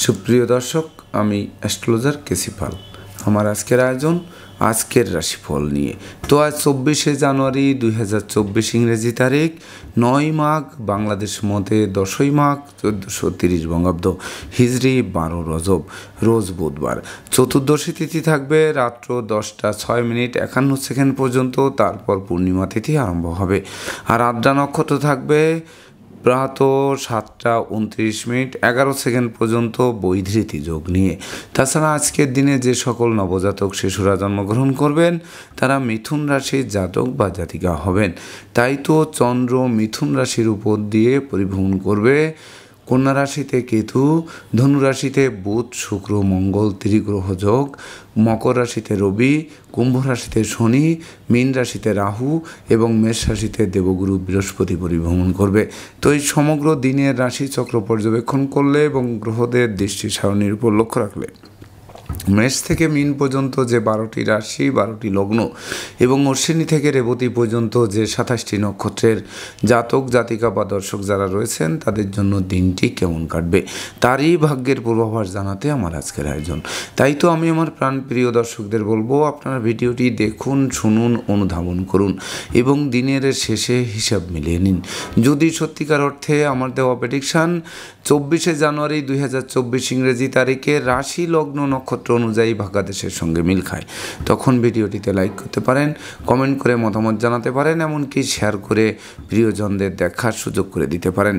সুপ্রিয় দর্শক, আমি অ্যাস্ট্রোলজার কেসি পাল। আমার আজকের আয়োজন আজকের রাশিফল নিয়ে। তো আজ 24শে জানুয়ারি 2024 ইংরেজি তারিখ, 9 মাঘ বাংলাদেশ মতে 10ই মাঘ 1430 বঙ্গাব্দ, হিজরি 12 রজব, রোজ বুধবার। চতুর্দশী তিথি থাকবে রাত্র 10টা 6 মিনিট 51 সেকেন্ড পর্যন্ত, তারপর পূর্ণিমা তিথি আরম্ভ হবে। আর আদ্রা নক্ষত্র থাকবে প্রাত 7টা 29 মিনিট 11 সেকেন্ড পর্যন্ত বৈধৃতি যোগ নিয়ে। তাছাড়া আজকের দিনে যে সকল নবজাতক শিশুরা জন্মগ্রহণ করবেন তারা মিথুন রাশির জাতক বা জাতিকা হবেন। তাই তো চন্দ্র মিথুন রাশির উপর দিয়ে পরিভ্রমণ করবে। কন্যা রাশিতে কেতু, ধনু রাশিতে বুধ শুক্র মঙ্গল ত্রিগ্রহ যোগ, মকর রাশিতে রবি, কুম্ভ রাশিতে শনি, মীন রাশিতে রাহু এবং মেষ রাশিতে দেবগুরু বৃহস্পতি পরিভ্রমণ করবে। তো এই সমগ্র দিনের রাশিচক্র পর্যবেক্ষণ করলে এবং গ্রহদের দৃষ্টি সারণীর উপর লক্ষ্য রাখলে মেষ থেকে মীন পর্যন্ত যে 12টি রাশি 12টি লগ্ন এবং অশ্বিনী থেকে রেবতী পর্যন্ত যে 27টি নক্ষত্রের জাতক জাতিকা বা দর্শক যারা রয়েছেন তাদের জন্য দিনটি কেমন কাটবে তারই ভাগ্যের পূর্বাভাস জানাতে আমার আজকের আয়োজন। তাই তো আমি আমার প্রাণপ্রিয় দর্শকদের বলবো, আপনারা ভিডিওটি দেখুন, শুনুন, অনুধাবন করুন এবং দিনের শেষে হিসাব মিলিয়ে নিন। যদি সত্যিকার অর্থে আমার দেওয়া প্রেডিকশান 24শে জানুয়ারি 2024 ইংরেজি তারিখে রাশি লগ্ন নক্ষত্র অনুযায়ী ভাগ্যাদেশের সঙ্গে মিল খায়, তখন ভিডিওটিতে লাইক করতে পারেন, কমেন্ট করে মতামত জানাতে পারেন, এমনকি শেয়ার করে প্রিয়জনদের দেখার সুযোগ করে দিতে পারেন।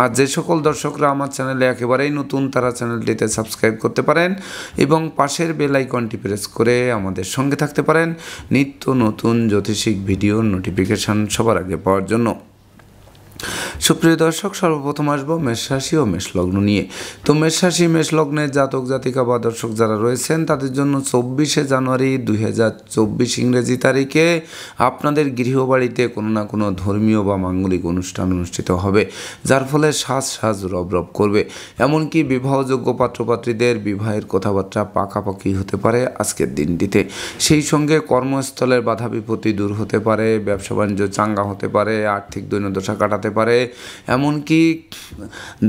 আর যে সকল দর্শকরা আমার চ্যানেলে একেবারেই নতুন তারা চ্যানেলটিতে সাবস্ক্রাইব করতে পারেন এবং পাশের বেল আইকনটি প্রেস করে আমাদের সঙ্গে থাকতে পারেন নিত্য নতুন জ্যোতিষিক ভিডিওর নোটিফিকেশান সবার আগে পাওয়ার জন্য। সুপ্রিয় দর্শক, সর্বপ্রথম আসবো মেষ রাশি ও মেষ লগ্ন নিয়ে। তো মেষ রাশি মেষ লগ্নের জাতক জাতিকা বা দর্শক যারা রয়েছেন তাদের জন্য 24শে জানুয়ারি 2024 ইংরেজি তারিখে আপনাদের গৃহবাড়িতে কোনো না কোনো ধর্মীয় বা মাঙ্গলিক অনুষ্ঠান অনুষ্ঠিত হবে, যার ফলে সাজ রব করবে। এমনকি বিবাহযোগ্য পাত্রপাত্রীদের বিবাহের কথাবার্তা পাকাপাকি হতে পারে আজকের দিনটিতে। সেই সঙ্গে কর্মস্থলের বাধা বিপত্তি দূর হতে পারে, ব্যবসা বাণিজ্য চাঙ্গা হতে পারে, আর্থিক দৈন্যদশা কাটাতে পারে, এমনকি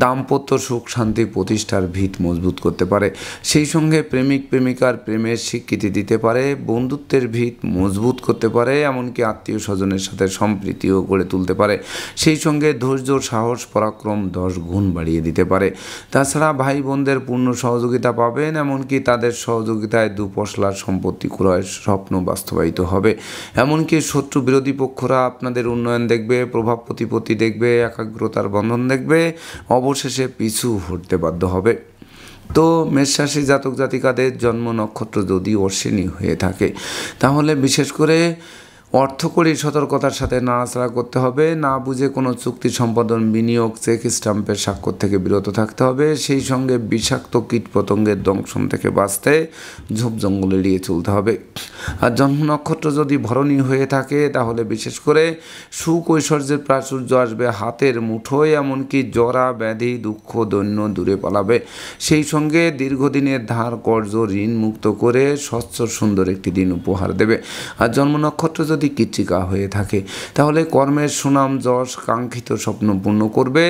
দাম্পত্য সুখ শান্তি প্রতিষ্ঠার ভিত মজবুত করতে পারে। সেই সঙ্গে প্রেমিক প্রেমিকার প্রেমের স্বীকৃতি দিতে পারে, বন্ধুত্বের ভিত মজবুত করতে পারে, এমনকি আত্মীয় স্বজনের সাথে সম্প্রীতিও গড়ে তুলতে পারে। সেই সঙ্গে ধৈর্য সাহস পরাক্রম 10 গুণ বাড়িয়ে দিতে পারে। তাছাড়া ভাই বোনদের পূর্ণ সহযোগিতা পাবেন, এমনকি তাদের সহযোগিতায় দুপশলার সম্পত্তি ক্রয়ের স্বপ্ন বাস্তবায়িত হবে। এমনকি শত্রু বিরোধী পক্ষরা আপনাদের উন্নয়ন দেখবে, প্রভাব প্রতিপত্তি দেখবে, একাগ্রতার বন্ধন দেখবে, অবশেষে পিছু হটতে বাধ্য হবে। তো মেষ রাশি জাতক জাতিকাদের জন্ম নক্ষত্র যদি অশ্বিনী হয়ে থাকে তাহলে বিশেষ করে অর্থকরী সতর্কতার সাথে নাড়াচাড়া করতে হবে। না বুঝে কোনো চুক্তি সম্পাদন, বিনিয়োগ, চেক স্ট্যাম্পের স্বাক্ষর থেকে বিরত থাকতে হবে। সেই সঙ্গে বিষাক্ত কীটপতঙ্গের দংশন থেকে বাঁচতে ঝোপ জঙ্গল এড়িয়ে চলতে হবে। আর জন্ম নক্ষত্র যদি ভরণী হয়ে থাকে তাহলে বিশেষ করে সুখ ঐশ্বর্যের প্রাচুর্য আসবে হাতের মুঠোয়, এমনকি জরা ব্যাধি দুঃখ দৈন্য দূরে পালাবে। সেই সঙ্গে দীর্ঘদিনের ধার কর্জ ঋণ মুক্ত করে স্বচ্ছ সুন্দর একটি দিন উপহার দেবে। আর জন্ম নক্ষত্র যদি কৃত্তিকা হয়ে থাকে তাহলে কর্মের সুনাম যশ কাঙ্ক্ষিত স্বপ্ন পূর্ণ করবে,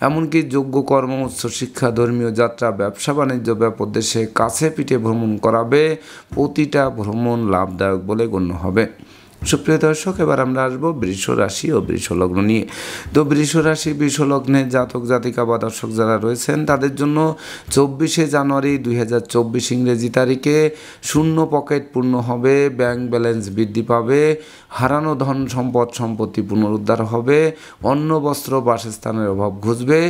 এমনকি যোগ্য কর্ম, উচ্চশিক্ষা, ধর্মীয় যাত্রা, ব্যবসা বাণিজ্য ব্যাপক দেশে কাছে পিঠে ভ্রমণ করাবে। প্রতিটা ভ্রমণ লাভদায়ক বলে গণ্য হবে। সুপ্রিয় দর্শক, এবার আমরা আসবো বৃষ রাশি ও বৃষ লগ্ন নিয়ে। তো বৃষ রাশি বৃষ লগ্নের জাতক জাতিকা বা দর্শক যারা রয়েছেন তাদের জন্য 24শে জানুয়ারি 2024 ইংরেজি তারিখে শূন্য পকেট পূর্ণ হবে, ব্যাংক ব্যালেন্স বৃদ্ধি পাবে, হারানো ধন সম্পদ সম্পত্তি পুনরুদ্ধার হবে, অন্ন বস্ত্র বাসস্থানের অভাব ঘুচবে,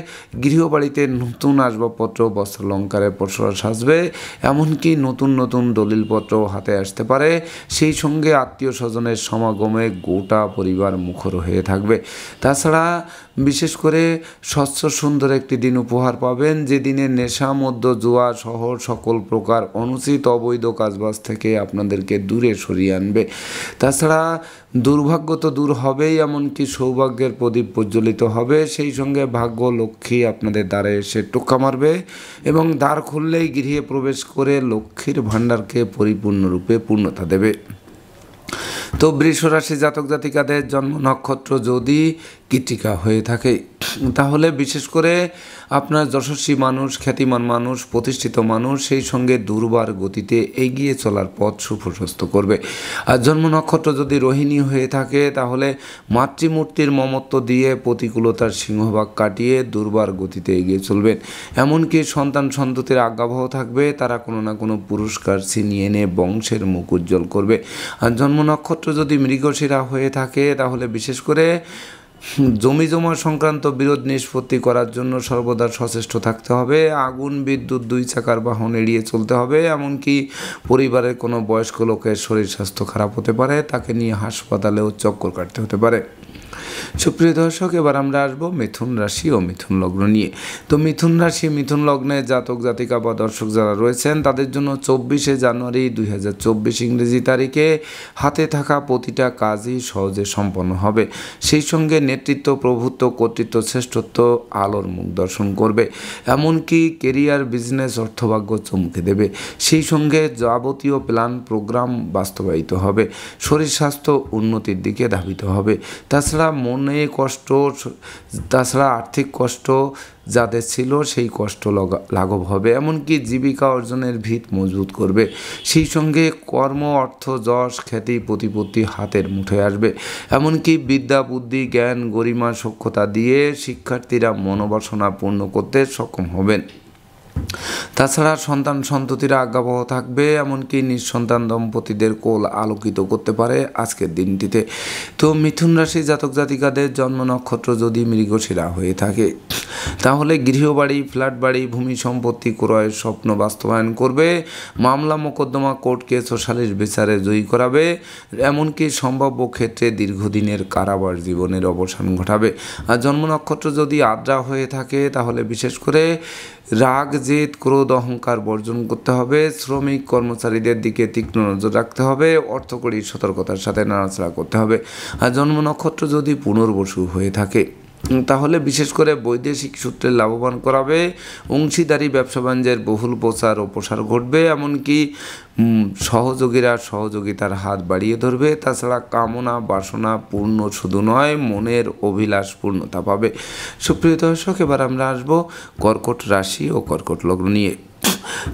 গৃহবাড়িতে নতুন আসবাবপত্র বস্ত্র অলঙ্কারের পসরা সাজবে, এমনকি নতুন নতুন দলিলপত্র হাতে আসতে পারে। সেই সঙ্গে আত্মীয় স্বজনের সমাগমে গোটা পরিবার মুখর হয়ে থাকবে। তাছাড়া বিশেষ করে স্বচ্ছ সুন্দর একটি দিন উপহার পাবেন, যে দিনে নেশা মদ্য জুয়া সহ সকল প্রকার অনুচিত অবৈধ কাজবাজ থেকে আপনাদেরকে দূরে সরিয়ে আনবে। তাছাড়া দুর্ভাগ্য তো দূর হবেই, এমনকি সৌভাগ্যের প্রদীপ প্রজ্বলিত হবে। সেই সঙ্গে ভাগ্য লক্ষ্মী আপনাদের দ্বারে এসে টোক্কা মারবে এবং দ্বার খুললেই গৃহে প্রবেশ করে লক্ষ্মীর ভাণ্ডারকে পরিপূর্ণরূপে পূর্ণতা দেবে। তো বৃষ রাশি জাতক জাতিকাদের জন্ম নক্ষত্র যদি কৃত্তিকা হয়ে থাকে তাহলে বিশেষ করে আপনার যশস্বী মানুষ, খ্যাতিমান মানুষ, প্রতিষ্ঠিত মানুষ, সেই সঙ্গে দুর্বার গতিতে এগিয়ে চলার পথ সুপ্রশস্ত করবে। আর জন্ম নক্ষত্র যদি রোহিণী হয়ে থাকে তাহলে মাতৃমূর্তির মমত্ব দিয়ে প্রতিকূলতার সিংহভাগ কাটিয়ে দুর্বার গতিতে এগিয়ে চলবেন। এমনকি সন্তান সন্ততির আজ্ঞাবহ থাকবে, তারা কোনো না কোনো পুরস্কার ছিনিয়ে এনে বংশের মুখ উজ্জ্বল করবে। আর জন্ম নক্ষত্র যদি মৃগশিরা হয়ে থাকে তাহলে বিশেষ করে জমি জমা সংক্রান্ত বিরোধ নিষ্পত্তি করার জন্য সর্বদা সচেষ্ট থাকতে হবে। আগুন, বিদ্যুৎ, 2 চাকার বাহন এড়িয়ে চলতে হবে। এমনকি পরিবারের কোনো বয়স্ক লোকের শরীর স্বাস্থ্য খারাপ হতে পারে, তাকে নিয়ে হাসপাতালেও চক্কর কাটতে হতে পারে। সুপ্রিয় দর্শক, এবার আমরা আসবো মিথুন রাশি ও মিথুন লগ্ন নিয়ে। তো মিথুন রাশি, মিথুন লগ্নে জাতক জাতিকা বা দর্শক যারা রয়েছেন তাদের জন্য 24শে জানুয়ারি 2024 ইংরেজি তারিখে হাতে থাকা প্রতিটা কাজই সহজে সম্পন্ন হবে। সেই সঙ্গে নেতৃত্ব, প্রভুত্ব, কর্তৃত্ব, শ্রেষ্ঠত্ব আলোর মুখ দর্শন করবে। এমনকি কেরিয়ার, বিজনেস, অর্থভাগ্য চমকে দেবে। সেই সঙ্গে যাবতীয় প্ল্যান প্রোগ্রাম বাস্তবায়িত হবে। শরীর স্বাস্থ্য উন্নতির দিকে ধাবিত হবে। তাছাড়া মনে কষ্ট, তাছাড়া আর্থিক কষ্ট যাদের ছিল সেই কষ্ট লাঘব হবে। এমনকি জীবিকা অর্জনের ভিত মজবুত করবে। সেই সঙ্গে কর্ম, অর্থ, যশ, খ্যাতি, প্রতিপত্তি হাতের মুঠোয় আসবে। এমনকি বিদ্যা, বুদ্ধি, জ্ঞান, গরিমা, সক্ষতা দিয়ে শিক্ষার্থীরা মনোবাসনা পূর্ণ করতে সক্ষম হবেন। তাছাড়া সন্তান সন্ততিরা আজ্ঞাবহ থাকবে। এমনকি নিঃসন্তান দম্পতিদের কোল আলোকিত করতে পারে আজকের দিনটিতে। তো মিথুন রাশি জাতক জাতিকাদের জন্ম নক্ষত্র যদি মৃগশিরা হয়ে থাকে তাহলে গৃহবাড়ি, ফ্ল্যাট বাড়ি, ভূমি সম্পত্তি ক্রয়ের স্বপ্ন বাস্তবায়ন করবে। মামলা, মোকদ্দমা, কোর্ট কেস ও সালিশ বিচারে জয়ী করাবে। এমনকি সম্ভাব্য ক্ষেত্রে দীর্ঘদিনের কারাবাস জীবনের অবসান ঘটাবে। আর জন্ম নক্ষত্র যদি আদ্রা হয়ে থাকে তাহলে বিশেষ করে রাগ, জেদ, ক্রোধ, অহংকার বর্জন করতে হবে। শ্রমিক কর্মচারীদের দিকে তীক্ষ্ণ নজর রাখতে হবে। অর্থকরী সতর্কতার সাথে নাড়াচাড়া করতে হবে। আর জন্ম নক্ষত্র যদি পুনর্বসু হয়ে থাকে তাহলে বিশেষ করে বৈদেশিক সূত্রে লাভবান করাবে। অংশীদারি ব্যবসা বাণিজ্যের বহুল প্রচার ও প্রসার ঘটবে। এমনকি সহযোগীরা সহযোগিতার হাত বাড়িয়ে ধরবে। তাছাড়া কামনা বাসনা পূর্ণ শুধু নয়, মনের অভিলাষ পূর্ণতা পাবে। সুপ্রিয় দর্শক, এবার আমরা আসবো কর্কট রাশি ও কর্কট লগ্ন নিয়ে।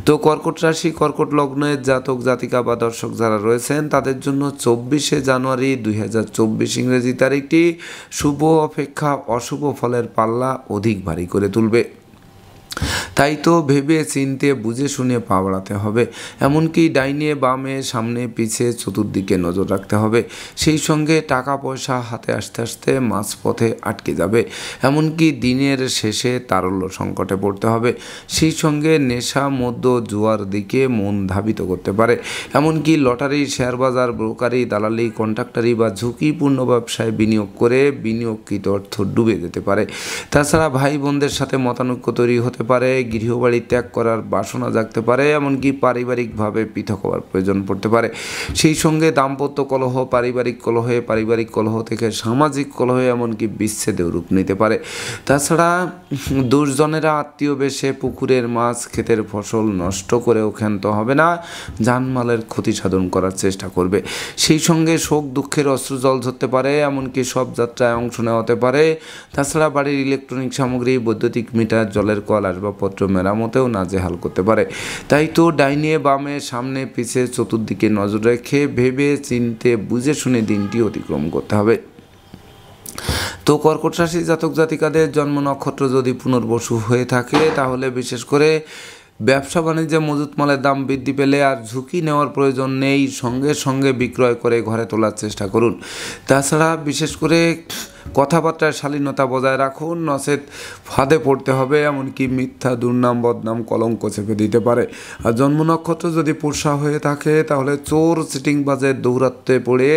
তো কর্কট রাশি, কর্কট লগ্নের জাতক জাতিকা বা দর্শক যারা রয়েছেন তাদের জন্য 24শে জানুয়ারি 2024 ইংরেজি তারিখটি শুভ অপেক্ষা অশুভ ফলের পাল্লা অধিক ভারী করে তুলবে। তাই তো ভেবে চিনতে বুঝে শুনে পা বাড়াতে হবে। এমনকি ডাইনে বামে, সামনে পিছিয়ে চতুর্দিকে নজর রাখতে হবে। সেই সঙ্গে টাকা পয়সা হাতে আসতে আসতে মাঝপথে আটকে যাবে। এমনকি দিনের শেষে তারল্য সংকটে পড়তে হবে। সেই সঙ্গে নেশা, মদ্য, জুয়ার দিকে মন ধাবিত করতে পারে। এমনকি লটারি, শেয়ার বাজার, ব্রোকারি, দালালি, কন্ট্রাক্টারি বা ঝুঁকিপূর্ণ ব্যবসায় বিনিয়োগ করে বিনিয়োগকৃত অর্থ ডুবে যেতে পারে। তাছাড়া ভাই বোনদের সাথে মতানৈক্য তৈরি হতে পারে। গৃহবাড়ি ত্যাগ করার বাসনা জাগতে পারে। এমনকি পারিবারিকভাবে পৃথক হওয়ার প্রয়োজন পড়তে পারে। সেই সঙ্গে দাম্পত্য কলহ, পারিবারিক কলহ থেকে সামাজিক কলহে, এমনকি বিচ্ছেদেও রূপ নিতে পারে। তাছাড়া দুর্জনেরা আত্মীয় বেশে পুকুরের মাছ, ক্ষেতের ফসল নষ্ট করেও ক্ষান্ত হবে না, জানমালের ক্ষতি সাধন করার চেষ্টা করবে। সেই সঙ্গে শোক দুঃখের অশ্রু জল ঝরতে পারে। এমনকি সব যাত্রায় অংশ নেওয়া হতে পারে। তাছাড়া বাড়ির ইলেকট্রনিক সামগ্রী, বৈদ্যুতিক মিটার, জলের কল, আসবাবপত্র মেরামতেও নাজেহাল করতে পারে। তাই তো ডাইনে বামে, সামনে পিছে চতুর্দিকে নজর রেখে ভেবে চিনতে বুঝে শুনে দিনটি অতিক্রম করতে হবে। তো কর্কট রাশি জাতক জাতিকাদের জন্ম নক্ষত্র যদি পুনর্বসু হয়ে থাকে তাহলে বিশেষ করে ব্যবসা বাণিজ্যে মজুত মালের দাম বৃদ্ধি পেলে আর ঝুঁকি নেওয়ার প্রয়োজন নেই। সঙ্গে সঙ্গে বিক্রয় করে ঘরে তোলার চেষ্টা করুন। তাছাড়া বিশেষ করে কথাবার্তায় শালীনতা বজায় রাখুন, নচেত ফাঁদে পড়তে হবে। এমনকি মিথ্যা, দুর্নাম, বদনাম, কলঙ্ক চেপে দিতে পারে। আর জন্ম নক্ষত্র যদি পুরসা হয়ে থাকে তাহলে চোর, চিটিংবাজের দৌরাত্মে পড়ে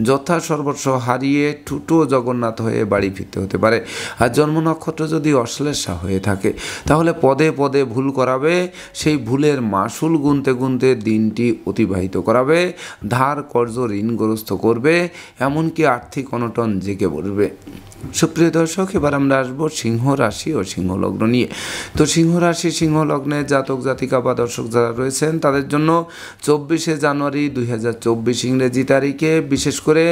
যথা সর্বস্ব হারিয়ে ঠুটো জগন্নাথ হয়ে বাড়ি ফিরতে হতে পারে। আর জন্ম নক্ষত্র যদি অশ্লেষা হয়ে থাকে তাহলে পদে পদে ভুল করাবে। সেই ভুলের মাসুল গুনতে গুনতে দিনটি অতিবাহিত করাবে। ধার কর্জ ঋণগ্রস্ত করবে। এমনকি আর্থিক অনটন জেগে বসবে। সুপ্রিয় দর্শক, এবার আমরা আসবো সিংহ রাশি ও সিংহ লগ্ন নিয়ে। তো সিংহ রাশি, সিংহ লগ্নের জাতক জাতিকা বা দর্শক যারা রয়েছেন তাদের জন্য 24শে জানুয়ারি 2024 ইংরেজি তারিখে বিশেষ করে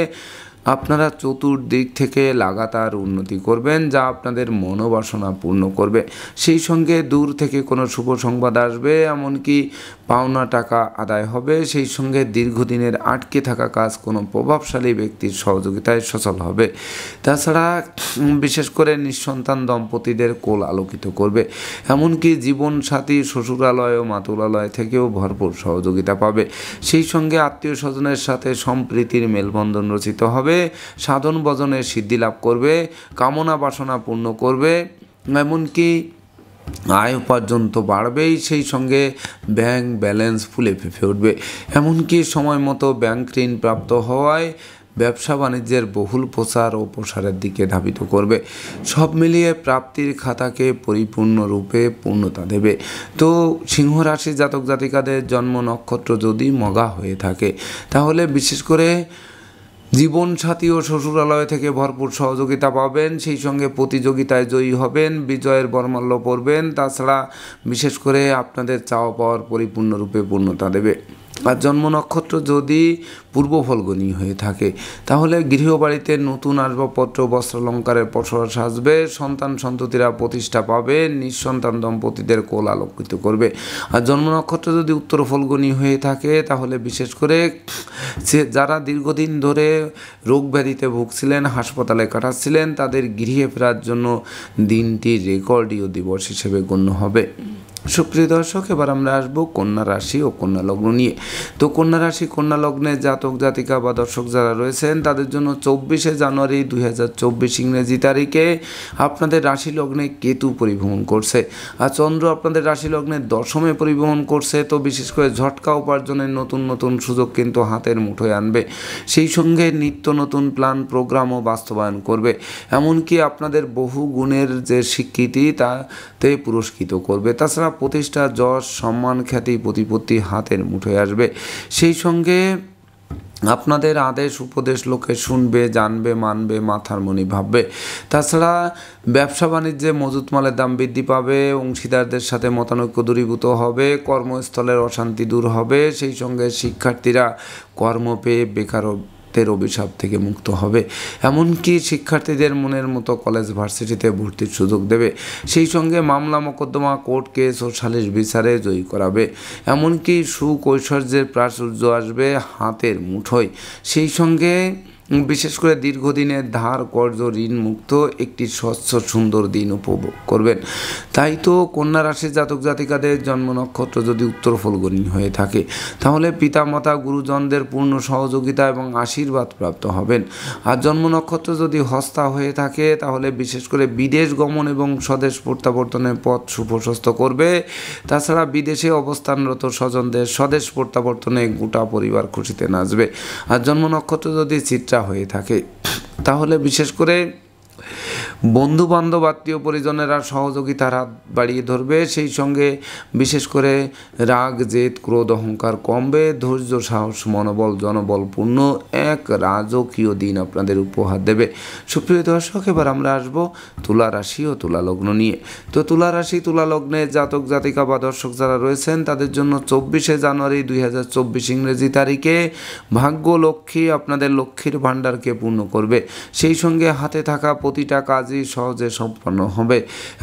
আপনারা চতুর্দিক থেকে লাগাতার উন্নতি করবেন, যা আপনাদের মনোবাসনা পূর্ণ করবে। সেই সঙ্গে দূর থেকে কোনো শুভ সংবাদ আসবে, এমনকি পাওনা টাকা আদায় হবে। সেই সঙ্গে দীর্ঘদিনের আটকে থাকা কাজ কোনো প্রভাবশালী ব্যক্তির সহযোগিতায় সচল হবে। তাছাড়া বিশেষ করে নিঃসন্তান দম্পতিদের কোল আলোকিত করবে। এমনকি জীবনসাথী শ্বশুরালয় ও মাতুলালয় থেকেও ভরপুর সহযোগিতা পাবে। সেই সঙ্গে আত্মীয় স্বজনের সাথে সম্প্রীতির মেলবন্ধন রচিত হবে। সাধন ভজনের সিদ্ধি লাভ করবে, কামনা বাসনা পূর্ণ করবে, এমনকি আয় উপার্জন তো বাড়বেই, সেই সঙ্গে ব্যাংক ব্যালেন্স ফুলে ফেঁপে উঠবে। এমনকি সময় মতো ব্যাংক ঋণ প্রাপ্ত হওয়ায় ব্যবসা বাণিজ্যের বহুল প্রচার ও প্রসারের দিকে ধাবিত করবে। সব মিলিয়ে প্রাপ্তির খাতাকে পরিপূর্ণরূপে পূর্ণতা দেবে। তো সিংহ রাশি জাতক জাতিকাদের জন্ম নক্ষত্র যদি মঘা হয়ে থাকে, তাহলে বিশেষ করে জীবনসাথী ও শ্বশুরালয় থেকে ভরপুর সহযোগিতা পাবেন। সেই সঙ্গে প্রতিযোগিতায় জয়ী হবেন, বিজয়ের বরমাল্য পড়বেন। তাছাড়া বিশেষ করে আপনাদের চাওয়া পাওয়ার পরিপূর্ণরূপে পূর্ণতা দেবে। আর জন্ম নক্ষত্র যদি পূর্ব ফলগুনি হয়ে থাকে, তাহলে গৃহবাড়িতে নতুন আসবাবপত্র বস্ত্রালঙ্কারের পসরা সাজবে, সন্তান সন্ততিরা প্রতিষ্ঠা পাবে, নিঃসন্তান দম্পতিদের কোল আলোকিত করবে। আর জন্ম নক্ষত্র যদি উত্তর ফলগুনি হয়ে থাকে, তাহলে বিশেষ করে যারা দীর্ঘদিন ধরে রোগ ব্যাধিতে ভুগছিলেন, হাসপাতালে কাটাচ্ছিলেন, তাদের গৃহে ফেরার জন্য দিনটি রেকর্ডীয় দিবস হিসেবে গণ্য হবে। সুপ্রিয় দর্শক, এবার আমরা আসবো কন্যা রাশি ও কন্যা লগ্ন নিয়ে। তো কন্যা রাশি কন্যা লগ্নের জাতক জাতিকা বা দর্শক যারা রয়েছেন, তাদের জন্য 24শে জানুয়ারি 2024 ইংরেজি তারিখে আপনাদের রাশি লগ্নে কেতু পরিভ্রমণ করছে, আর চন্দ্র আপনাদের রাশি লগ্নের দশমে পরিভ্রমণ করছে। তো বিশেষ করে ঝটকা উপার্জনের নতুন নতুন সুযোগ কিন্তু হাতের মুঠোয় আনবে। সেই সঙ্গে নিত্য নতুন প্ল্যান প্রোগ্রামও বাস্তবায়ন করবে। এমনকি আপনাদের বহু গুণের যে স্বীকৃতি তাতে পুরস্কৃত করবে। তাছাড়া প্রতিষ্ঠা, যশ, সম্মান, খ্যাতি, প্রতিপত্তি হাতের মুঠোয় আসবে। সেই সঙ্গে আপনাদের আদেশ উপদেশ লোকে শুনবে, জানবে, মানবে, মাথার মনি ভাববে। তাছাড়া ব্যবসা বাণিজ্যে মজুত মালের দাম বৃদ্ধি পাবে, অংশীদারদের সাথে মতানৈক্য দূরীভূত হবে, কর্মস্থলের অশান্তি দূর হবে। সেই সঙ্গে শিক্ষার্থীরা কর্ম পেয়ে বেকারত্বের অভিশাপ থেকে মুক্ত হবে। এমনকি শিক্ষার্থীদের মনের মতো কলেজ ভার্সিটিতে ভর্তির সুযোগ দেবে। সেই সঙ্গে মামলা মোকদ্দমা, কোর্ট কেস ও সালিশ বিচারে জয়ী করাবে। এমনকি সুখ ঐশ্বর্যের প্রাচুর্য আসবে হাতের মুঠোয়। সেই সঙ্গে বিশেষ করে দীর্ঘদিনের ধার কর্জ ঋণ মুক্ত একটি স্বচ্ছ সুন্দর দিন উপভোগ করবেন। তাই তো কন্যা রাশির জাতক জাতিকাদের জন্ম নক্ষত্র যদি উত্তর ফলগুনি হয়ে থাকে, তাহলে পিতামাতা গুরুজনদের পূর্ণ সহযোগিতা এবং আশীর্বাদ প্রাপ্ত হবেন। আর জন্ম নক্ষত্র যদি হস্তা হয়ে থাকে, তাহলে বিশেষ করে বিদেশ গমন এবং স্বদেশ প্রত্যাবর্তনের পথ সুপ্রশস্ত করবে। তাছাড়া বিদেশে অবস্থানরত স্বজনদের স্বদেশ প্রত্যাবর্তনে গোটা পরিবার খুশিতে নাচবে। আর জন্ম নক্ষত্র যদি চিত্রা হয়ে থাকে, তাহলে বিশেষ করে বন্ধু বান্ধব আত্মীয় পরিজনেরা সহযোগিতার হাত বাড়িয়ে ধরবে। সেই সঙ্গে বিশেষ করে রাগ, জেদ, ক্রোধ, অহংকার কমবে। ধৈর্য, সাহস, মনোবল, জনবলপূর্ণ এক রাজকীয় দিন আপনাদের উপহার দেবে। সুপ্রিয় দর্শক, এবার আমরা আসবো তুলা রাশি ও তুলা লগ্ন নিয়ে। তো তুলা রাশি তুলা লগ্নে জাতক জাতিকা বা দর্শক যারা রয়েছেন, তাদের জন্য 24শে জানুয়ারি 2024 ইংরেজি তারিখে ভাগ্য লক্ষ্মী আপনাদের লক্ষ্মীর ভাণ্ডারকে পূর্ণ করবে। সেই সঙ্গে হাতে থাকা প্রতিটা কাজই সহজে সম্পন্ন হবে।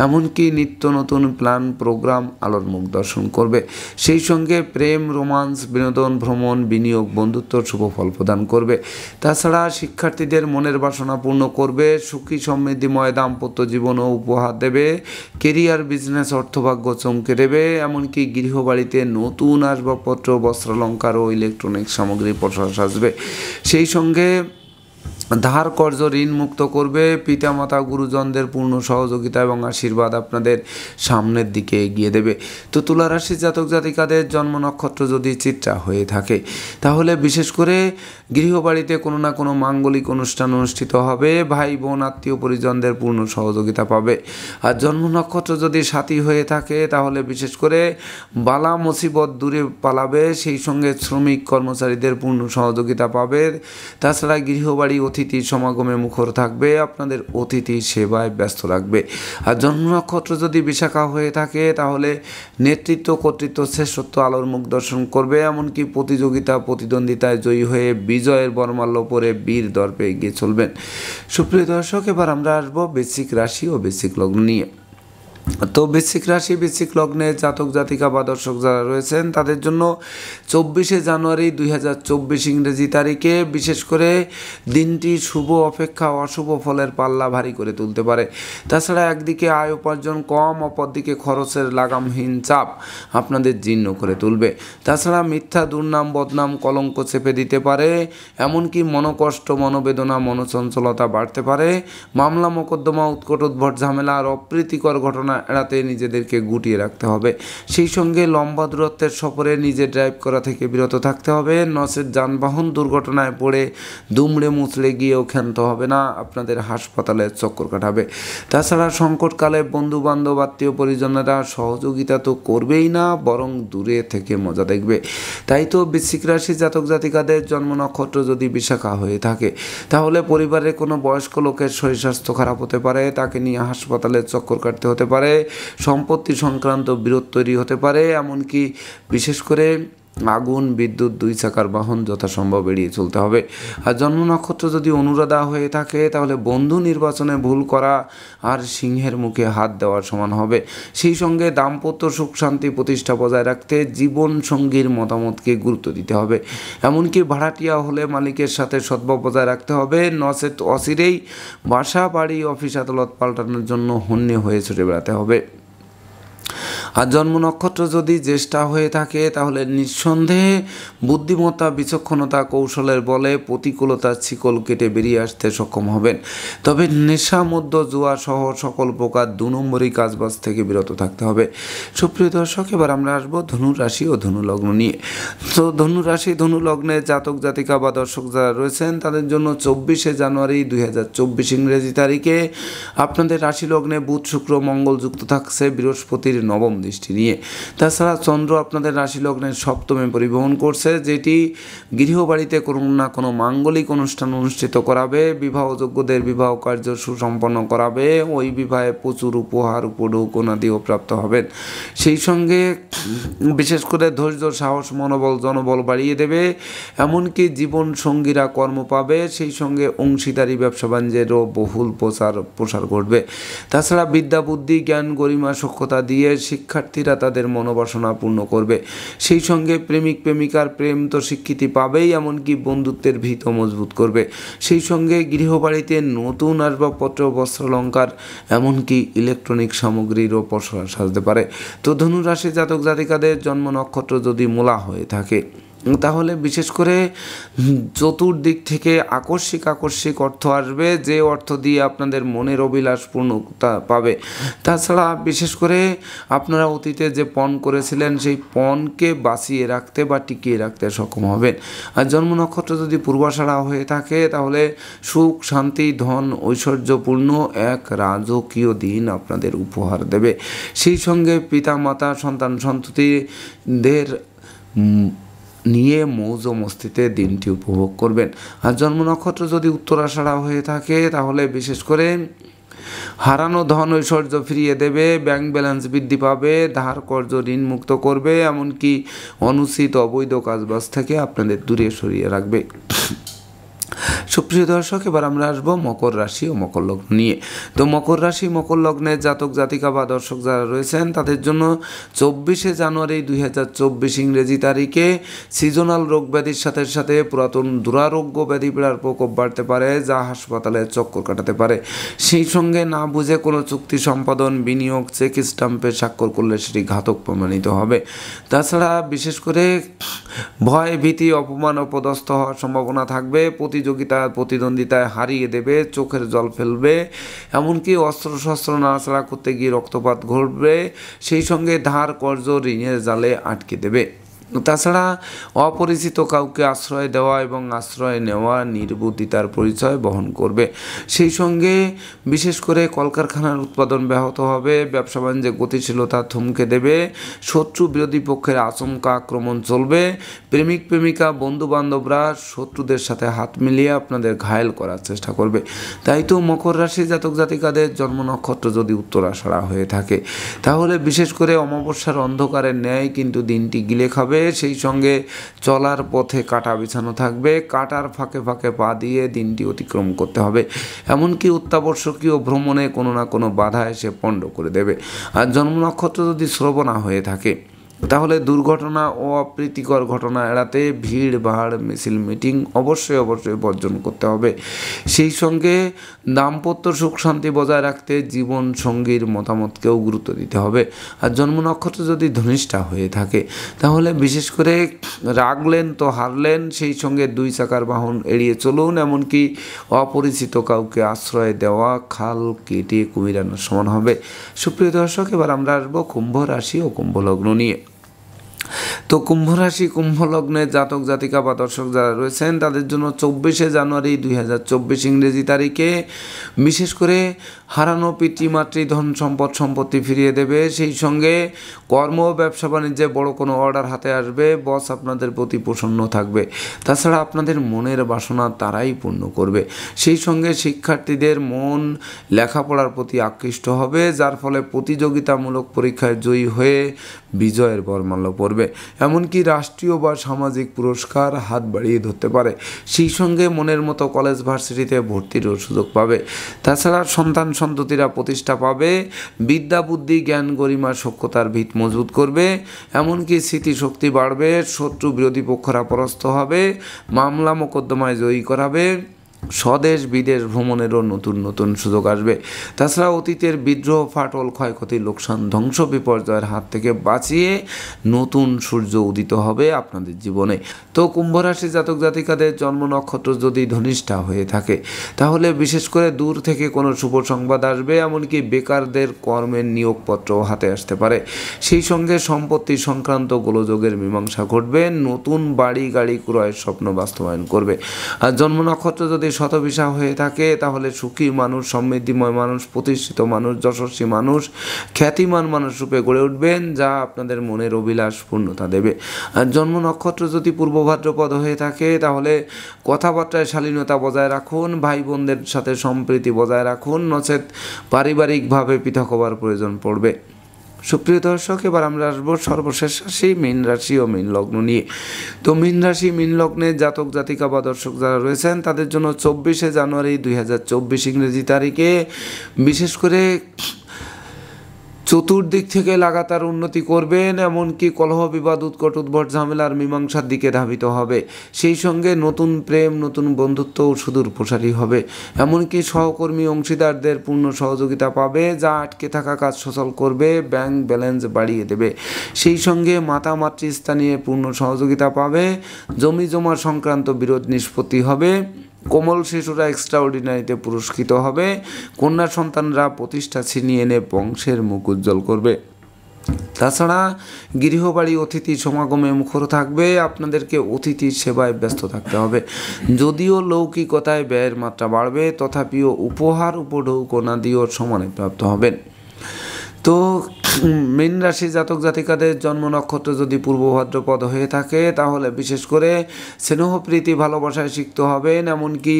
এমনকি নিত্য নতুন প্ল্যান প্রোগ্রাম আলোর মুখ দর্শন করবে। সেই সঙ্গে প্রেম, রোমান্স, বিনোদন, ভ্রমণ, বিনিয়োগ, বন্ধুত্ব শুভ ফল প্রদান করবে। তাছাড়া শিক্ষার্থীদের মনের বাসনা পূর্ণ করবে। সুখী সমৃদ্ধিময় দাম্পত্য জীবনও উপহার দেবে। কেরিয়ার, বিজনেস, অর্থভাগ্য চমকে দেবে। এমনকি গৃহবাড়িতে নতুন আসবাবপত্র, বস্ত্রালঙ্কার ও ইলেকট্রনিক্স সামগ্রী পসরা সাজবে। সেই সঙ্গে ধার কর্জ ঋণ মুক্ত করবে। পিতামাতা গুরুজনদের পূর্ণ সহযোগিতা এবং আশীর্বাদ আপনাদের সামনের দিকে এগিয়ে দেবে। তো তুলা রাশির জাতক জাতিকাদের জন্ম নক্ষত্র যদি চিত্রা হয়ে থাকে, তাহলে বিশেষ করে গৃহবাড়িতে কোনো না কোনো মাঙ্গলিক অনুষ্ঠান অনুষ্ঠিত হবে। ভাই বোন আত্মীয় পরিজনদের পূর্ণ সহযোগিতা পাবে। আর জন্ম নক্ষত্র যদি সাথী হয়ে থাকে, তাহলে বিশেষ করে বালা মুসিবত দূরে পালাবে। সেই সঙ্গে শ্রমিক কর্মচারীদের পূর্ণ সহযোগিতা পাবে। তাছাড়া গৃহবাড়ি অতিথি সমাগমে মুখর থাকবে, আপনাদের অতিথি সেবায় ব্যস্ত রাখবে। আর জন্ম নক্ষত্র যদি বিশাখা হয়ে থাকে তাহলে নেতৃত্ব, কর্তৃত্ব, শ্রেষ্ঠত্ব আলোর মুখ দর্শন করবে, এমনকি প্রতিযোগিতা প্রতিদ্বন্দ্বিতায় জয়ী হয়ে বিজয়ের বর্মাল্য পরে বীর দর্পে এগিয়ে চলবেন। সুপ্রিয় দর্শক, এবার আমরা আসবো বৃশ্চিক রাশি ও বৃশ্চিক লগ্ন নিয়ে। তো বৃশ্চিক রাশি বৃশ্চিক লগ্নে জাতক জাতিকা বা দর্শক যারা রয়েছেন তাদের জন্য 24শে জানুয়ারি 2024 ইংরেজি তারিখে বিশেষ করে দিনটি শুভ অপেক্ষা অশুভ ফলের পাল্লা ভারী করে তুলতে পারে। তাছাড়া একদিকে আয় উপার্জন কম, অপরদিকে খরচের লাগামহীন চাপ আপনাদের জীর্ণ করে তুলবে। তাছাড়া মিথ্যা দুর্নাম বদনাম কলঙ্ক চেপে দিতে পারে, এমনকি মনোকষ্ট মনোবেদনা মনোচঞ্চলতা বাড়তে পারে। মামলা মোকদ্দমা উৎকট উদ্ভট ঝামেলা আর অপ্রীতিকর ঘটনা এড়াতে নিজেদেরকে গুটিয়ে রাখতে হবে। সেই সঙ্গে লম্বা দূরত্বের সফরে নিজে ড্রাইভ করা থেকে বিরত থাকতে হবে, নচেত যানবাহন দুর্ঘটনায় পড়ে দুমড়ে মুচড়ে গিয়েও ক্ষান্ত হবে না, আপনাদের হাসপাতালে চক্কর কাটাবে। তাছাড়া সংকটকালে বন্ধু বান্ধব আত্মীয় পরিজনেরা সহযোগিতা তো করবেই না, বরং দূরে থেকে মজা দেখবে। তাই তো বৃশ্চিক রাশি জাতক জাতিকাদের জন্ম নক্ষত্র যদি বিশাখা হয়ে থাকে তাহলে পরিবারের কোনো বয়স্ক লোকের শরীর স্বাস্থ্য খারাপ হতে পারে, তাকে নিয়ে হাসপাতালে চক্কর কাটতে হতে পারে, সম্পত্তি সংক্রান্ত বিরোধ তৈরি হতে পারে, এমনকি বিশেষ করে আগুন বিদ্যুৎ দুই চাকার বাহন যথাসম্ভব এড়িয়ে চলতে হবে। আর জন্ম নক্ষত্র যদি অনুরাধা হয়ে থাকে তাহলে বন্ধু নির্বাচনে ভুল করা আর সিংহের মুখে হাত দেওয়ার সমান হবে। সেই সঙ্গে দাম্পত্য সুখ শান্তি প্রতিষ্ঠা বজায় রাখতে জীবন সঙ্গীর মতামতকে গুরুত্ব দিতে হবে, এমনকি ভাড়াটিয়া হলে মালিকের সাথে সদ্ভাব বজায় রাখতে হবে, নচেত অচিরেই বাসা বাড়ি অফিস আদালত পাল্টানোর জন্য হন্যে হয়ে ছুটে বেড়াতে হবে। আর জন্ম নক্ষত্র যদি জ্যেষ্ঠা হয়ে থাকে তাহলে নিঃসন্দেহে বুদ্ধিমত্তা বিচক্ষণতা কৌশলের বলে প্রতিকূলতার শিকল কেটে বেরিয়ে আসতে সক্ষম হবেন। তবে নেশা মধ্য জুয়া সহ সকল প্রকার 2 নম্বরই কাজবাজ থেকে বিরত থাকতে হবে। সুপ্রিয় দর্শক, এবার আমরা আসবো ধনু রাশি ও ধনু লগ্ন নিয়ে। তো ধনু রাশি ধনু লগ্নে জাতক জাতিকা বা দর্শক যারা রয়েছেন তাদের জন্য 24শে জানুয়ারি 2024 ইংরেজি তারিখে আপনাদের রাশি লগ্নে বুধ শুক্র মঙ্গল যুক্ত থাকছে বৃহস্পতির নবম দৃষ্টি নিয়ে। তাছাড়া চন্দ্র আপনাদের রাশি লগ্নের সপ্তমে পরিবহন করছে, যেটি গৃহবাড়িতে কোনো না কোনো মাঙ্গলিক অনুষ্ঠান অনুষ্ঠিত করাবে, বিবাহযোগ্যদের বিবাহ কার্য সুসম্পন্ন করাবে, ওই বিবাহে প্রচুর উপহার উপঢৌকনাদিও প্রাপ্ত হবেন। সেই সঙ্গে বিশেষ করে ধৈর্য সাহস মনোবল জনবল বাড়িয়ে দেবে, এমনকি জীবন সঙ্গীরা কর্ম পাবে, সেই সঙ্গে অংশীদারি ব্যবসা বাণিজ্যেরও বহুল প্রসার ঘটবে। তাছাড়া বিদ্যা বুদ্ধি জ্ঞান গরিমা সক্ষতা দিয়ে শিক্ষার্থীরা তাদের মনোবাসনা পূর্ণ করবে। সেই সঙ্গে প্রেমিক প্রেমিকার প্রেম তো স্বীকৃতি পাবেই, এমনকি বন্ধুত্বের ভিত মজবুত করবে। সেই সঙ্গে গৃহবাড়িতে নতুন আসবাবপত্র বস্ত্রালঙ্কার এমনকি ইলেকট্রনিক সামগ্রীরও পসরা সাজতে পারে। তো ধনু রাশি জাতক জাতিকাদের জন্ম নক্ষত্র যদি মূলা হয়ে থাকে তাহলে বিশেষ করে চতুর্দিক থেকে আকস্মিক অর্থ আসবে, যে অর্থ দিয়ে আপনাদের মনের অভিলাষ পূর্ণতা পাবে। তাছাড়া বিশেষ করে আপনারা অতীতে যে পণ করেছিলেন সেই পণকে বাঁচিয়ে রাখতে বা টিকিয়ে রাখতে সক্ষম হবেন। আর জন্ম নক্ষত্র যদি পূর্বাষাঢ়া হয়ে থাকে তাহলে সুখ শান্তি ধন ঐশ্বর্যপূর্ণ এক রাজকীয় দিন আপনাদের উপহার দেবে। সেই সঙ্গে পিতা মাতা সন্তান সন্ততিদের নিয়ে মৌজ মস্তিতে দিনটি উপভোগ করবেন। আর জন্ম নক্ষত্র যদি উত্তরাষাঢ়া হয়ে থাকে তাহলে বিশেষ করে হারানো ধন ঐশ্বর্য ফিরিয়ে দেবে, ব্যাংক ব্যালেন্স বৃদ্ধি পাবে, ধার কর্জ ঋণ মুক্ত করবে, এমনকি অনুচিত অবৈধ কাজবাজ থেকে আপনাদের দূরে সরিয়ে রাখবে। সুপ্রিয় দর্শক, এবার আমরা আসবো মকর রাশি ও মকর লগ্ন নিয়ে। তো মকর রাশি মকর লগ্নের জাতক জাতিকা বা দর্শক যারা রয়েছেন তাদের জন্য 24শে জানুয়ারি 2024 ইংরেজি তারিখে সিজনাল রোগ ব্যাধির সাথে সাথে পুরাতন দুরারোগ্য ব্যাধি পীড়ার প্রকোপ বাড়তে পারে, যা হাসপাতালে চক্কর কাটাতে পারে। সেই সঙ্গে না বুঝে কোনো চুক্তি সম্পাদন বিনিয়োগ চেক স্টাম্পে স্বাক্ষর করলে সেটি ঘাতক প্রমাণিত হবে। তাছাড়া বিশেষ করে ভয় ভীতি অপমান অপদস্থ হওয়ার সম্ভাবনা থাকবে, প্রতিযোগিতা প্রতিদ্বন্দ্বিতায় হারিয়ে দেবে, চোখের জল ফেলবে, এমনকি অস্ত্রশস্ত্র নাড়াচাড়া করতে গিয়ে রক্তপাত ঘটবে। সেই সঙ্গে ধার কর্জ ঋণের জালে আটকে দেবে। তাছাড়া অপরিচিত কাউকে আশ্রয় দেওয়া এবং আশ্রয় নেওয়া নির্বুদ্ধিতার পরিচয় বহন করবে। সেই সঙ্গে বিশেষ করে কলকারখানার উৎপাদন ব্যাহত হবে, ব্যবসা বাণিজ্যে গতিশীলতা থমকে দেবে, শত্রু বিরোধী পক্ষের আচমকা আক্রমণ চলবে, প্রেমিক প্রেমিকা বন্ধু বান্ধবরা শত্রুদের সাথে হাত মিলিয়ে আপনাদের ঘায়েল করার চেষ্টা করবে। তাই তো মকর রাশি জাতক জাতিকাদের জন্ম নক্ষত্র যদি উত্তরাষাঢ়া হয়ে থাকে, তাহলে বিশেষ করে অমাবস্যার অন্ধকারের ন্যায় কিন্তু দিনটি গিলে খাবে। সেই সঙ্গে চলার পথে কাঁটা বিছানো থাকবে, কাঁটার ফাঁকে ফাঁকে পা দিয়ে দিনটি অতিক্রম করতে হবে। এমনকি অত্যাবশ্যকীয় ভ্রমণে কোনো না কোনো বাধা এসে পণ্ড করে দেবে। আর জন্ম নক্ষত্র যদি শ্রবণা হয়ে থাকে, তাহলে দুর্ঘটনা ও অপ্রীতিকর ঘটনা এড়াতে ভিড় ভাড় মিছিল মিটিং অবশ্যই বর্জন করতে হবে। সেই সঙ্গে দাম্পত্য সুখ শান্তি বজায় রাখতে জীবন সঙ্গীর মতামতকেও গুরুত্ব দিতে হবে। আর জন্ম নক্ষত্র যদি ধনিষ্ঠা হয়ে থাকে, তাহলে বিশেষ করে রাগলেন তো হারলেন, সেই সঙ্গে দুই চাকার বাহন এড়িয়ে চলুন, এমনকি অপরিচিত কাউকে আশ্রয় দেওয়া খাল কেটে কুমিরানোর সমান হবে। সুপ্রিয় দর্শক, এবার আমরা আসবো কুম্ভ রাশি ও কুম্ভ লগ্ন নিয়ে। তো কুম্ভ রাশি কুম্ভ লগ্নের জাতক জাতিকা বা দর্শক যারা রয়েছেন, তাদের জন্য 24শে জানুয়ারি 2024 ইংরেজি তারিখে বিশেষ করে হারানো পিতৃমাতৃ ধন সম্পত্তি ফিরিয়ে দেবে। সেই সঙ্গে কর্ম ব্যবসা বাণিজ্যে বড় কোনো অর্ডার হাতে আসবে, বস আপনাদের প্রতি প্রসন্ন থাকবে। তাছাড়া আপনাদের মনের বাসনা তারাই পূর্ণ করবে। সেই সঙ্গে শিক্ষার্থীদের মন লেখাপড়ার প্রতি আকৃষ্ট হবে, যার ফলে প্রতিযোগিতামূলক পরীক্ষায় জয়ী হয়ে বিজয়ের বরমাল্য পড়বে। এমনকি রাষ্ট্রীয় বা সামাজিক পুরস্কার হাত বাড়িয়ে ধরতে পারে। সেই সঙ্গে মনের মতো কলেজ ভার্সিটিতে ভর্তিরও সুযোগ পাবে। তাছাড়া সন্তান সন্ততিরা প্রতিষ্ঠা পাবে, বিদ্যা বুদ্ধি জ্ঞান গরিমা সক্ষতার ভিত মজবুত করবে, এমনকি স্মৃতিশক্তি বাড়বে, শত্রু বিরোধী পক্ষরা পরাস্ত হবে, মামলা মোকদ্দমায় জয়ী করাবে, স্বদেশ বিদেশ ভ্রমণেরও নতুন সুযোগ আসবে। তাছাড়া অতীতের বিদ্রোহ ফাটল ক্ষয়ক্ষতি লোকসান ধ্বংস বিপর্যয়ের হাত থেকে বাঁচিয়ে নতুন সূর্য উদিত হবে আপনাদের জীবনে। তো কুম্ভ রাশি জাতক জাতিকাদের জন্ম নক্ষত্র যদি ধনিষ্ঠা হয়ে থাকে, তাহলে বিশেষ করে দূর থেকে কোনো শুভ সংবাদ আসবে, এমনকি বেকারদের কর্মের নিয়োগপত্র হাতে আসতে পারে। সেই সঙ্গে সম্পত্তি সংক্রান্ত গোলযোগের মীমাংসা ঘটবে, নতুন বাড়ি গাড়ি ক্রয়ের স্বপ্ন বাস্তবায়ন করবে। আর জন্ম নক্ষত্র যদি শতবিশা হয়ে থাকে, তাহলে সুখী মানুষ, সমৃদ্ধিময় মানুষ, প্রতিষ্ঠিত মানুষ, যশস্বী মানুষ, খ্যাতিমান মানুষ রূপে গড়ে উঠবেন, যা আপনাদের মনের অভিলাষ পূর্ণতা দেবে। আর জন্ম নক্ষত্র যদি পূর্ব ভাদ্রপদ হয়ে থাকে, তাহলে কথাবার্তায় শালীনতা বজায় রাখুন, ভাই বোনদের সাথে সম্প্রীতি বজায় রাখুন, নচেত পারিবারিকভাবে পৃথক হবার প্রয়োজন পড়বে। সুপ্রিয় দর্শক, এবার আমরা আসবো সর্বশেষ রাশি মীন রাশি ও মীন লগ্ন নিয়ে। তো মীন রাশি মীন লগ্নের জাতক জাতিকা বা দর্শক যারা রয়েছেন, তাদের জন্য 24শে জানুয়ারি 2024 ইংরেজি তারিখে বিশেষ করে চতুর্দিক থেকে লাগাতার উন্নতি করবেন, এমনকি কলহ বিবাদ উৎকট উদ্ভট ঝামেলার মীমাংসার দিকে ধাবিত হবে। সেই সঙ্গে নতুন প্রেম নতুন বন্ধুত্ব সুদূর প্রসারী হবে, এমনকি সহকর্মী অংশীদারদের পূর্ণ সহযোগিতা পাবে, যা আটকে থাকা কাজ সচল করবে, ব্যাংক ব্যালেন্স বাড়িয়ে দেবে। সেই সঙ্গে মাতা মাতৃস্থানীয় পূর্ণ সহযোগিতা পাবে, জমি জমা সংক্রান্ত বিরোধ নিষ্পত্তি হবে, কোমল শিশুরা এক্সট্রাঅর্ডিনারিতে পুরস্কৃত হবে, কন্যা সন্তানরা প্রতিষ্ঠা ছিনিয়ে এনে বংশের মুখ উজ্জ্বল করবে। তাছাড়া গৃহবাড়ি অতিথি সমাগমে মুখর থাকবে, আপনাদেরকে অতিথির সেবায় ব্যস্ত থাকতে হবে। যদিও লৌকিকতায় ব্যয়ের মাত্রা বাড়বে, তথাপিও উপহার উপঢৌকনা দিয়েও সমানে প্রাপ্ত হবেন। তো মীন রাশি জাতক জাতিকাদের জন্ম নক্ষত্র যদি পূর্ব ভাদ্রপদ হয়ে থাকে, তাহলে বিশেষ করে স্নেহ প্রীতি ভালোবাসায় সিক্ত হবেন, এমনকি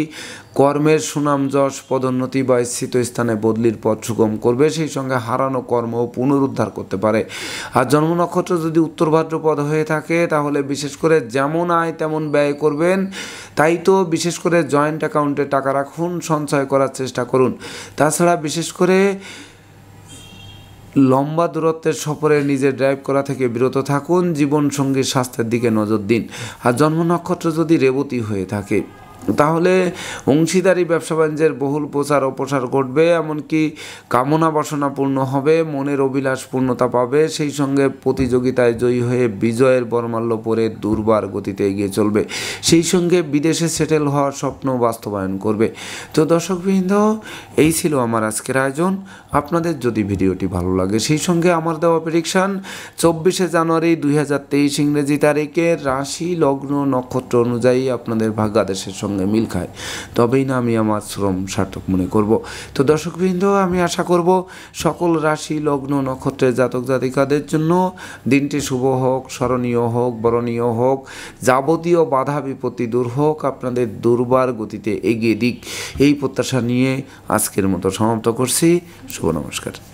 কর্মের সুনাম যশ পদোন্নতি বা স্থিত স্থানে বদলির পথ সুগম করবে। সেই সঙ্গে হারানো কর্ম পুনরুদ্ধার করতে পারে। আর জন্ম নক্ষত্র যদি উত্তর ভাদ্রপদ হয়ে থাকে, তাহলে বিশেষ করে যেমন আয় তেমন ব্যয় করবেন। তাই তো বিশেষ করে জয়েন্ট অ্যাকাউন্টে টাকা রাখুন, সঞ্চয় করার চেষ্টা করুন। তাছাড়া বিশেষ করে লম্বা দূরত্বের সফরে নিজে ড্রাইভ করা থেকে বিরত থাকুন, জীবনসঙ্গীর স্বাস্থ্যের দিকে নজর দিন। আর জন্ম নক্ষত্র যদি রেবতী হয়ে থাকে, তাহলে অংশীদারি ব্যবসা বাণিজ্যের বহুল প্রচার ও প্রসার ঘটবে, এমনকি কামনা বাসনা পূর্ণ হবে, মনের অভিলাষ পূর্ণতা পাবে, সেই সঙ্গে প্রতিযোগিতায় জয়ী হয়ে বিজয়ের বরমাল্য পরে দুর্বার গতিতে এগিয়ে চলবে, সেই সঙ্গে বিদেশে সেটেল হওয়ার স্বপ্ন বাস্তবায়ন করবে। তো দর্শকবৃন্দ, এই ছিল আমার আজকের আয়োজন। আপনাদের যদি ভিডিওটি ভালো লাগে, সেই সঙ্গে আমার দেওয়া প্রেডিকশান 24শে জানুয়ারি 2023 ইংরেজি তারিখে রাশি লগ্ন নক্ষত্র অনুযায়ী আপনাদের ভাগ্যাদেশের সঙ্গে মিল খায়, তবেই না আমি আমার শ্রম সার্থক মনে করব। তো দর্শকবৃন্দ, আমি আশা করব সকল রাশি লগ্ন নক্ষত্রের জাতক জাতিকাদের জন্য দিনটি শুভ হোক, স্মরণীয় হোক, বরণীয় হোক, যাবতীয় বাধা বিপত্তি দূর হোক, আপনাদের দুর্বার গতিতে এগিয়ে দিক, এই প্রত্যাশা নিয়ে আজকের মতো সমাপ্ত করছি। শুভ নমস্কার।